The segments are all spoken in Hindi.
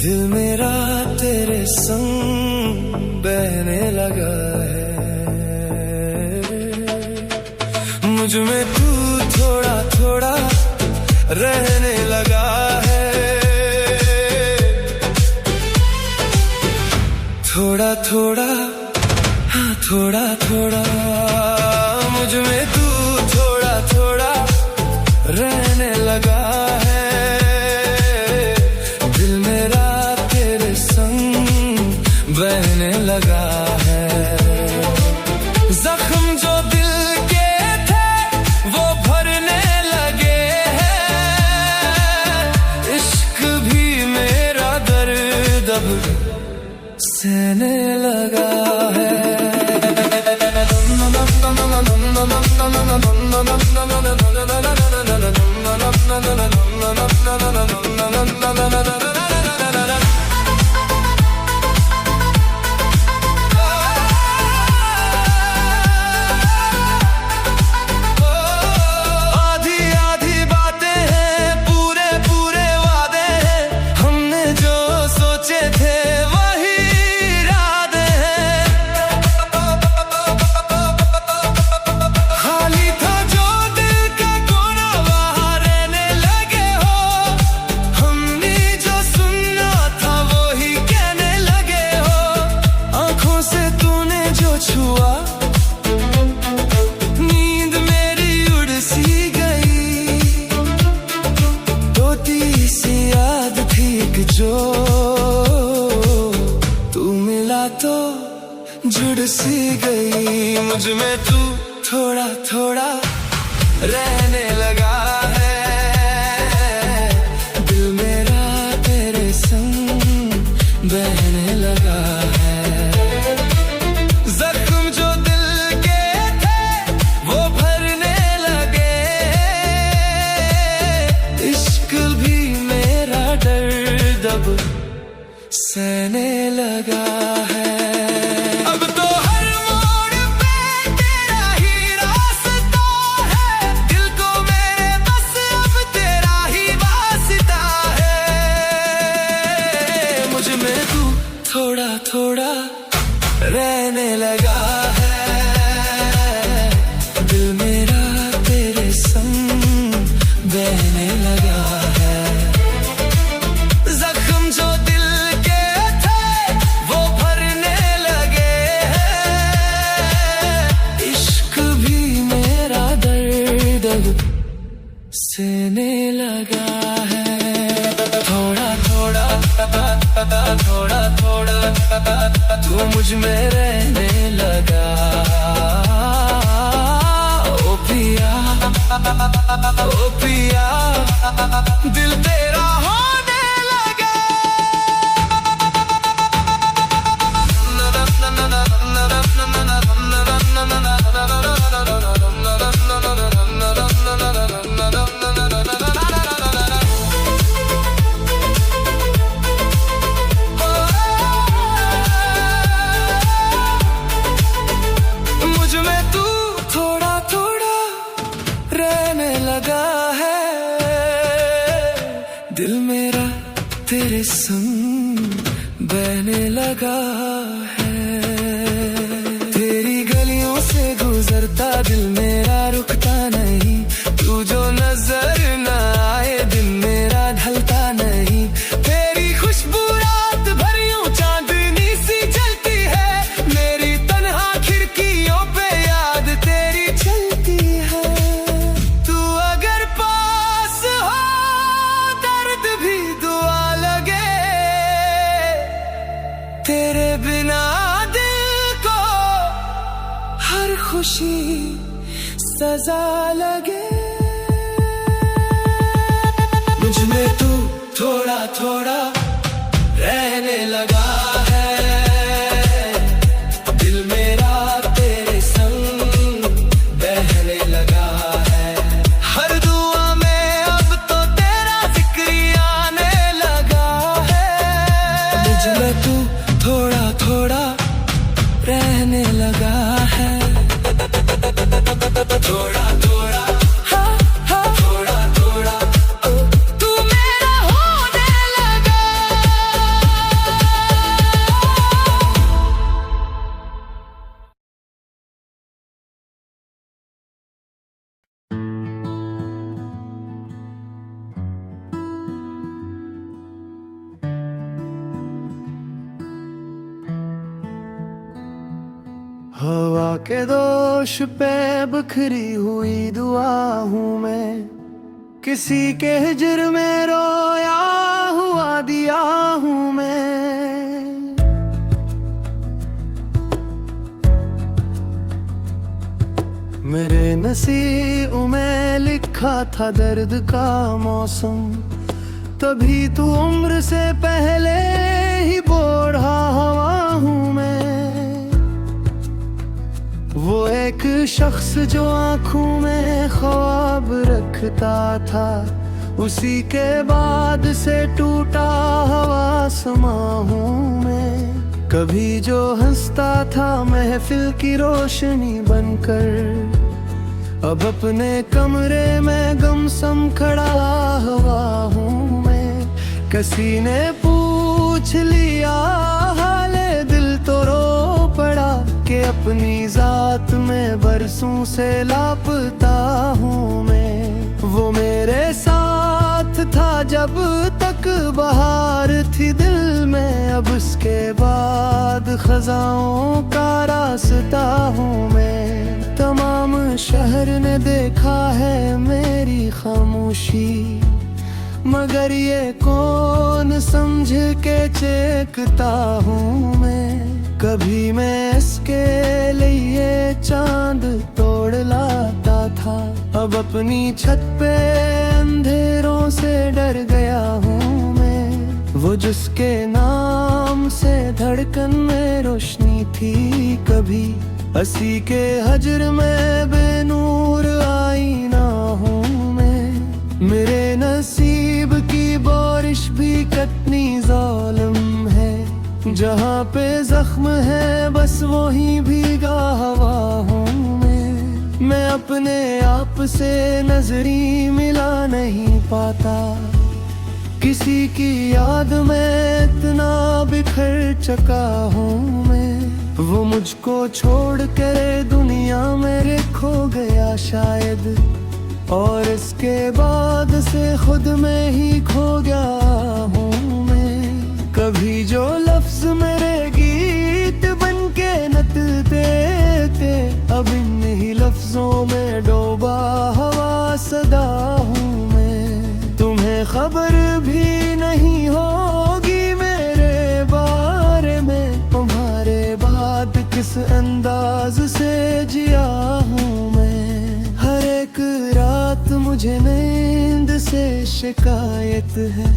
दिल मेरा तेरे संग बहने लगा है, मुझ में तू थोड़ा थोड़ा रहने लगा है, थोड़ा थोड़ा हाँ थोड़ा थोड़ा मुझ में तू थोड़ा थोड़ा रहने लगा है, दिल मेरा तेरे संग बहने लगा है। जख्म जो दिल के थे वो भरने लगे हैं, इश्क भी मेरा दर्द अब सहने लगा है। नींद मेरी उड़ सी गई, तोती सी याद थी कि जो तू मिला तो जुड़ सी गई, मुझ में तू थोड़ा थोड़ा रहने लगा है, दिल मेरा तेरे संग बहने लगा है। सहने लगा है, अब तो हर मोड़ पे तेरा ही रास्ता है, दिल को मेरे बस अब तेरा ही वास्ता है, मुझ में तू थोड़ा थोड़ा रहने लगा है, दिल मेरा तेरे संग बहने लगा है। जख्म जो सहने लगा है, थोड़ा थोड़ा थोड़ा थोड़ा तू मुझ में रहने लगा, ओ पिया दिल तेरा होने लगा। दिल मेरा तेरे संग बहने लगा है, तेरी गलियों से गुजरता दिल मेरा रुकता नहीं, तू जो नजर न आए दिन मेरा ढलता नहीं, तेरी खुशबू रात भर यूं चांदनी सी जलती है, मेरी तन्हा खिड़कियों पे याद तेरी चलती है, तू अगर पास हो भी दुआ लगे, तेरे बिना दिल को हर खुशी सजा लगे, मुझ में तू थोड़ा थोड़ा रहने लगा है, दिल मेरा तेरे संग बहने लगा है, हर दुआ में अब तो तेरा जिक्र आने लगा है, मुझ में तू थोड़ा थोड़ा रहने लगा है, थोड़ा थोड़ा थोड़ा थोड़ा तू मेरा होने लगा। हवा के दोष पे बिखरी हुई दुआ हूँ मैं, किसी के हिजर में रोया हुआ दिया हूँ मैं। मेरे नसीब में लिखा था दर्द का मौसम, तभी तो उम्र से पहले ही बूढ़ा हुआ हूँ मैं। वो एक शख्स जो आँखों में ख्वाब रखता था, उसी के बाद से टूटा हुआ समा हूँ मैं। कभी जो हंसता था महफिल की रोशनी बनकर, अब अपने कमरे में गमसम खड़ा हुआ हूँ मैं। किसी ने पूछ लिया हाले दिल तो रो पड़ा, कि अपनी जात में बरसों से लापता हूँ मैं। वो मेरे साथ था जब तक बहार थी दिल में, अब उसके बाद खजाओं का रास्ता हूँ मैं। तमाम शहर ने देखा है मेरी खामोशी, मगर ये कौन समझ के चेकता हूँ मैं। कभी मैं इसके लिए चांद तोड़ लाता था, अब अपनी छत पे अंधेरों से डर गया हूँ मैं। वो जिसके नाम से धड़कन में रोशनी थी कभी, हंसी के हजर में बेनूर आईना हूँ मैं। मेरे नसीब की बारिश भी कितनी जालिम है, जहाँ पे जख्म है बस वहीं भीगा हवा हूँ मैं अपने आप से नजरी मिला नहीं पाता, किसी की याद में इतना बिखर चुका हूँ मैं। वो मुझको छोड़ कर दुनिया मेरे खो गया शायद, और इसके बाद से खुद में ही खो गया हूँ मैं। कभी जो लफ्ज मेरे गीत बनके नचते थे, अब इन ही लफ्जों में डूबा हवा सदा हूँ मैं। तुम्हें खबर भी नहीं होगी मेरे बारे में, तुम्हारे बाद किस अंदाज से जिया हूँ मैं। हर एक रात मुझे नींद से शिकायत है,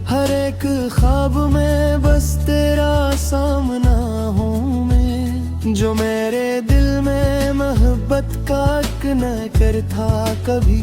हर एक ख्वाब में बस तेरा सामना हूँ मैं। जो मेरे दिल में मोहब्बत का एक नगर था कभी,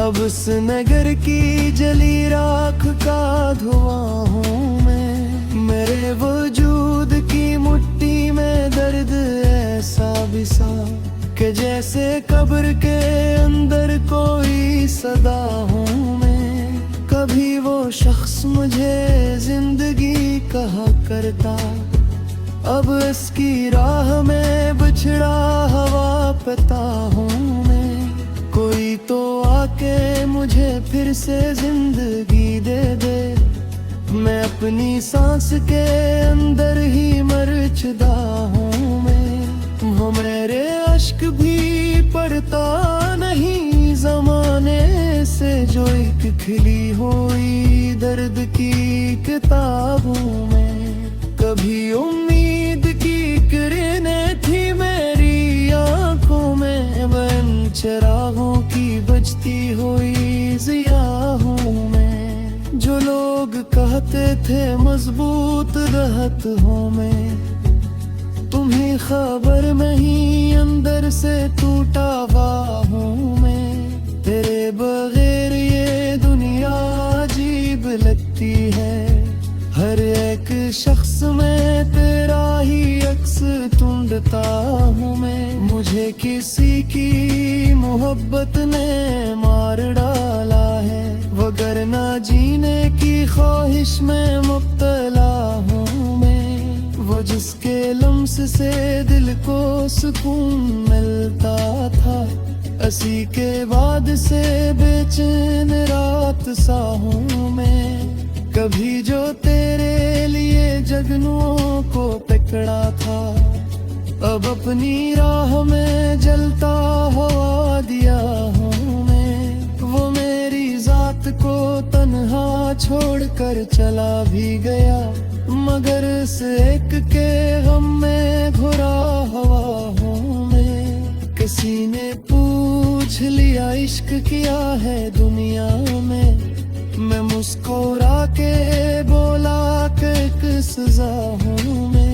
अब उस नगर की जली राख का धुआं हूँ मैं। मेरे वजूद की मुट्ठी में दर्द ऐसा बिसा, कि जैसे कब्र के अंदर कोई सदा हूँ मैं। कभी वो शख्स मुझे जिंदगी कहा करता, अब इसकी राह में बिछड़ा हवा पता हूँ मैं। कोई तो आके मुझे फिर से जिंदगी दे दे, मैं अपनी सांस के अंदर ही मर चुका हूँ मैं। वो मेरे अश्क भी पड़ता नहीं जमाने से, जो एक खिली हुई दर्द की किताबों में। कभी उम्मीद की किरणें थी मेरी आंखों में, बन चरागों की बजती हुई ज़िया हूँ मैं। जो लोग कहते थे मजबूत रहत हूँ मैं, तुम्हें खबर नहीं अंदर से टूटा हुआ हूँ मैं। तेरे बगैर ये दुनिया अजीब लगती है, हर एक शख्स में तेरा ही अक्स ढूंढता हूँ मैं। मुझे किसी की मोहब्बत ने मार डाला है, वगरना जीने की ख्वाहिश में मुब्तला हूँ मैं। वो जिसके लम्स से दिल को सुकून मिलता था, असी के बाद से बेचैन रात सा हूँ मैं। कभी जो तेरे लिए जगनुओं को पकड़ा था, अब अपनी राह में जलता हुआ दिया हूँ मैं। वो मेरी जात को तन्हा छोड़कर चला भी गया, मगर इस एक के गम में घुरा हुआ हूँ मैं। किसी ने पूछ लिया इश्क किया है दुनिया में, मैं मुस्कुरा के बोला कि एक सजा हूँ मैं।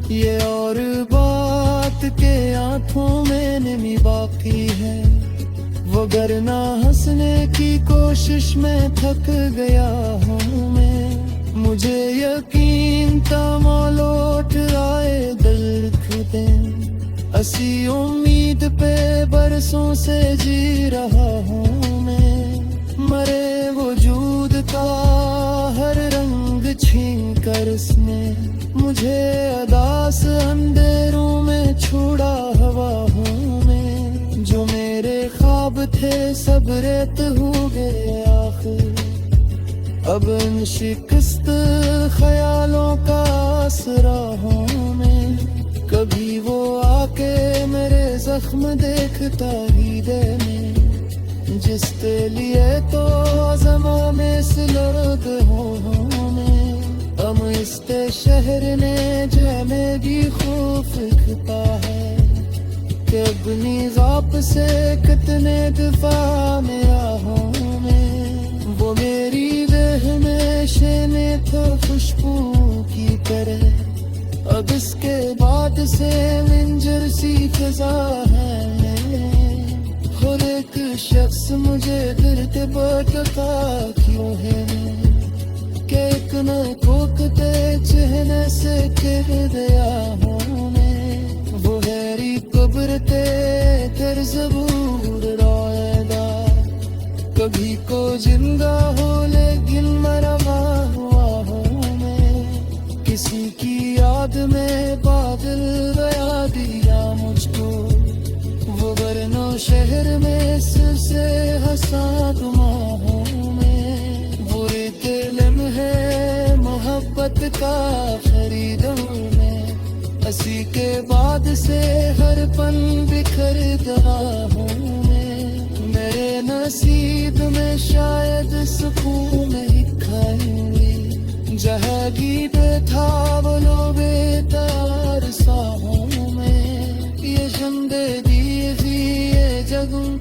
ये और बात के आंखों में नमी बाकी है, वो गरना हंसने की कोशिश में थक गया हूँ मैं। मुझे यकीन था मौलौट आए दर्द दिन, असी उम्मीद पे बरसों से जी रहा हूँ मैं। मरे वजूद का हर रंग छीन कर इसने मुझे अदास अंधेरों में छोड़ा हवा हूँ मैं। जो मेरे ख्वाब थे सब रेत हो गए आखिर, अब इन शिकस्त ख्यालों का आसरा हूँ मैं। कभी वो आके मेरे जख्म देखता ही दे में, जिसके लिए तो ज़मां में सिलर्द हूँ मैं। हम इस शहर ने जाने भी खौफ खता है कि अपनी ज़ाप से कितने दफा मेरा हूँ मैं। वो मेरी देह में शेने तो खुशबू की तरह, अब इसके बाद से मिंजर सी फिजा है। हर एक शख्स मुझे गिरते बटता क्यों है कि एक न कोकते चेहरे से गिर गया हूँ मैं। वो हैरी कब्र ते कर ज़बूर रोएदा, कभी को जिंदा हो लेकिन मरा हुआ हूँ मैं। किसी की याद में बादल गया दिया मुझको, वो वरना शहर में सबसे हंसा दुमा हूँ मैं। बुरे दिलम है मोहब्बत का खरीदूं मैं, हंसी के बाद से हर पल बिखर दवा हूँ मैं। मेरे नसीब में शायद सुकून ही खाएंगे, जहागी पे था वो लो बेतार सा हूँ मैं। ये शंदे दिए जगूं